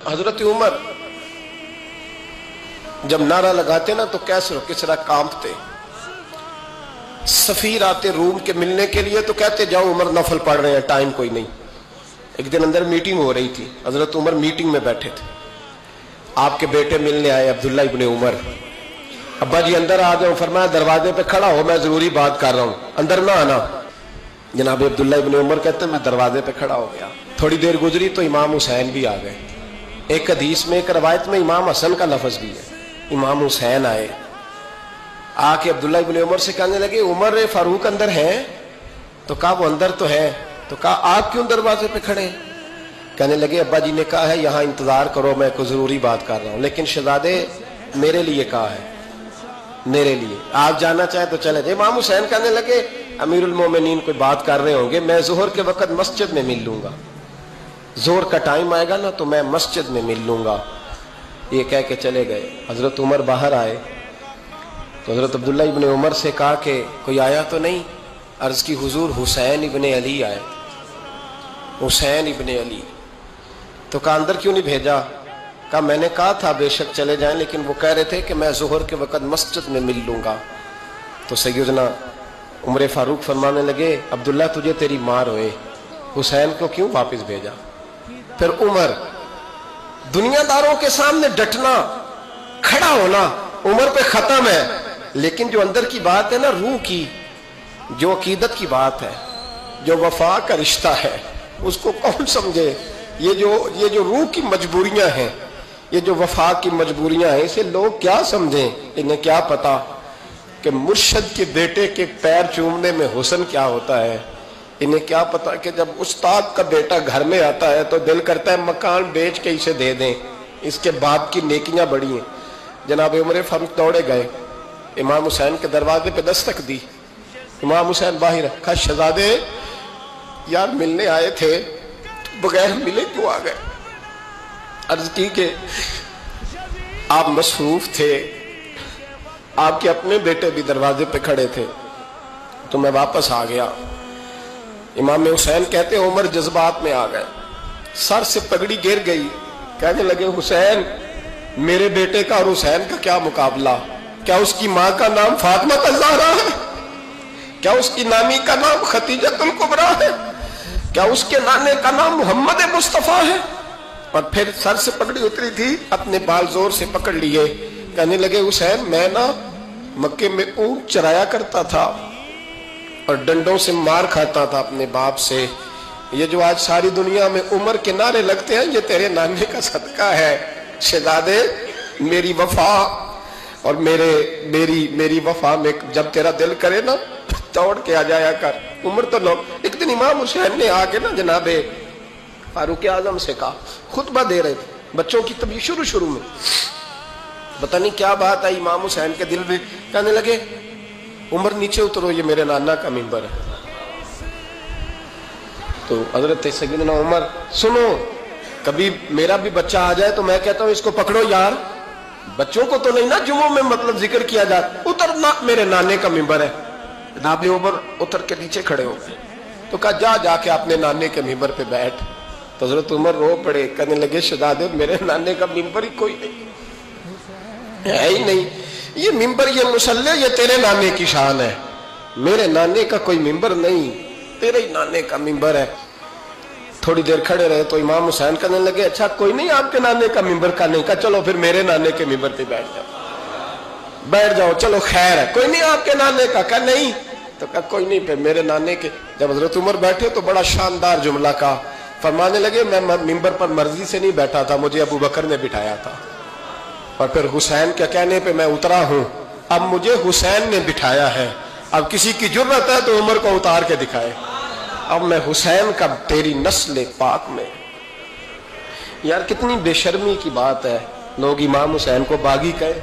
حضرت عمر جب نعرہ لگاتے نا تو کیسر و کسرا کانپتے. سفیر آتے روم کے ملنے کے لیے تو کہتے جاؤ عمر نفل پڑھ رہے ہیں، ٹائم کوئی نہیں. ایک دن اندر میٹنگ ہو رہی تھی، حضرت عمر میٹنگ میں بیٹھے تھے. آپ کے بیٹے ملنے آئے عبداللہ ابن عمر. ابا جی اندر آ جاؤ. فرمایا دروازے پہ کھڑا ہو، میں ضروری بات کر رہا ہوں، اندر نہ آنا. جناب عبداللہ ابن عمر کہتے ہیں میں دروازے پہ کھڑا ہو گیا. تھوڑی دیر گزری تو امام حسین بھی آ گئے. ایک حدیث میں ایک روایت میں امام حسن کا لفظ بھی ہے. امام حسین آئے، آ کے عبداللہ ابن عمر سے کہنے لگے عمر فاروق اندر ہے؟ تو کہا وہ اندر تو ہے. تو کہا آپ کیوں دروازے پہ کھڑے؟ کہنے لگے ابا جی نے کہا ہے یہاں انتظار کرو، میں کوئی ضروری بات کر رہا ہوں. لیکن شہزادے میرے لیے کہا ہے، میرے لیے آپ جانا چاہیں تو چلے جائیں. امام حسین کہنے لگے امیر المومنین کوئی بات کر رہے ہوں گے، میں ظہر کے وقت مسجد میں مل لوں گا، ظہر کا ٹائم آئے گا نا تو میں مسجد میں مل لوں گا. یہ کہہ کے چلے گئے. حضرت عمر باہر آئے تو حضرت عبداللہ ابن عمر سے کہا کہ کوئی آیا تو نہیں؟ عرض کی حضور حسین ابن علی آئے. حسین ابن علی. تو کہا اندر کیوں نہیں بھیجا؟ کہا میں نے کہا تھا بے شک چلے جائیں، لیکن وہ کہہ رہے تھے کہ میں ظہر کے وقت مسجد میں مل لوں گا. تو سیدنا عمر فاروق فرمانے لگے عبداللہ تجھے تیری ماں روئے، حسین کو کیوں واپس بھیجا؟ پھر عمر دنیا داروں کے سامنے ڈٹنا، کھڑا ہونا عمر پہ ختم ہے، لیکن جو اندر کی بات ہے نا، روح کی، جو عقیدت کی بات ہے، جو وفا کا رشتہ ہے، اس کو کون سمجھے؟ یہ جو روح کی مجبوریاں ہیں، یہ جو وفا کی مجبوریاں ہیں، اسے لوگ کیا سمجھیں؟ انہیں کیا پتا کہ مرشد کے بیٹے کے پیر چومنے میں حسن کیا ہوتا ہے. انہیں کیا پتا کہ جب استاد کا بیٹا گھر میں آتا ہے تو دل کرتا ہے مکان بیچ کے اسے دے دیں، اس کے باپ کی نیکیاں بڑی ہیں. جناب عمر فاروق دوڑے گئے، امام حسین کے دروازے پہ دستک دی. امام حسین باہر کہا شہزادے یار ملنے آئے تھے، بغیر ملے کیوں آ گئے؟ عرض کی کہ آپ مصروف تھے، آپ کے اپنے بیٹے بھی دروازے پہ کھڑے تھے تو میں واپس آ گیا. امام حسین کہتے عمر جذبات میں آ گئے، سر سے پگڑی گر گئی. کہنے لگے حسین میرے بیٹے کا اور حسین کا کیا مقابلہ؟ کیا اس کی ماں کا نام فاطمہ الزہرا ہے؟ کیا اس کی نانی کا نام خدیجہ الکبریٰ ہے؟ کیا اس کے نانے کا نام محمد مصطفیٰ ہے؟ اور پھر سر سے پگڑی اتری تھی، اپنے بال زور سے پکڑ لیے. کہنے لگے حسین میں نا مکے میں اونٹ چرایا کرتا تھا اور ڈنڈوں سے مار کھاتا تھا اپنے باپ سے. یہ جو آج ساری دنیا میں عمر کے نعرے لگتے ہیں یہ تیرے نانے کا صدقہ ہے. شہزادے میری وفا اور میری وفا میں جب تیرا دل کرے نا دوڑ کے آ جایا کر. عمر تو لوگ ایک دن امام حسین نے آ کے نا جناب فاروق اعظم سے کہا، خطبہ دے رہے تھے بچوں کی تبھی شروع میں، پتہ نہیں کیا بات آئی امام حسین کے دل میں. کہنے لگے عمر نیچے اترو، یہ میرے نانا کا ممبر ہے. تو حضرت سیدنا عمر سنو، کبھی میرا بھی بچہ آ جائے تو میں کہتا ہوں اس کو پکڑو یار، بچوں کو تو نہیں نا جمعوں میں مطلب ذکر کیا جاتا، اترنا میرے نانے کا ممبر ہے. جناب عمر اتر کے نیچے کھڑے ہو گئے تو کہا جا کے اپنے نانے کے ممبر پہ بیٹھ. تو حضرت عمر رو پڑے، کہنے لگے شہزادے میرے نانے کا ممبر ہی کوئی نہیں ہے ہی نہیں. یہ ممبر یہ مصلی یہ تیرے نانے کی شان ہے، میرے نانے کا کوئی ممبر نہیں، تیرے ہی نانے کا ممبر ہے. تھوڑی دیر کھڑے رہے تو امام حسین کہنے لگے اچھا کوئی نہیں آپ کے نانے کا ممبر کا نہیں؟ کہا چلو پھر میرے نانے کے ممبر پہ بیٹھ جاؤ چلو خیر ہے. کوئی نہیں آپ کے نانے کا؟ کہا نہیں. تو کہا کوئی نہیں پھر میرے نانے کے. جب حضرت عمر بیٹھے تو بڑا شاندار جملہ کہا، فرمانے لگے میں ممبر پر مرضی سے نہیں بیٹھا تھا، مجھے ابو بکر نے بٹھایا تھا، اور پھر حسین کے کہنے پہ میں اترا ہوں، اب مجھے حسین نے بٹھایا ہے. اب کسی کی جرت ہے تو عمر کو اتار کے دکھائے. اب میں حسین کا تیری نسل پاک میں. یار کتنی بے شرمی کی بات ہے، لوگ امام حسین کو باغی کہے.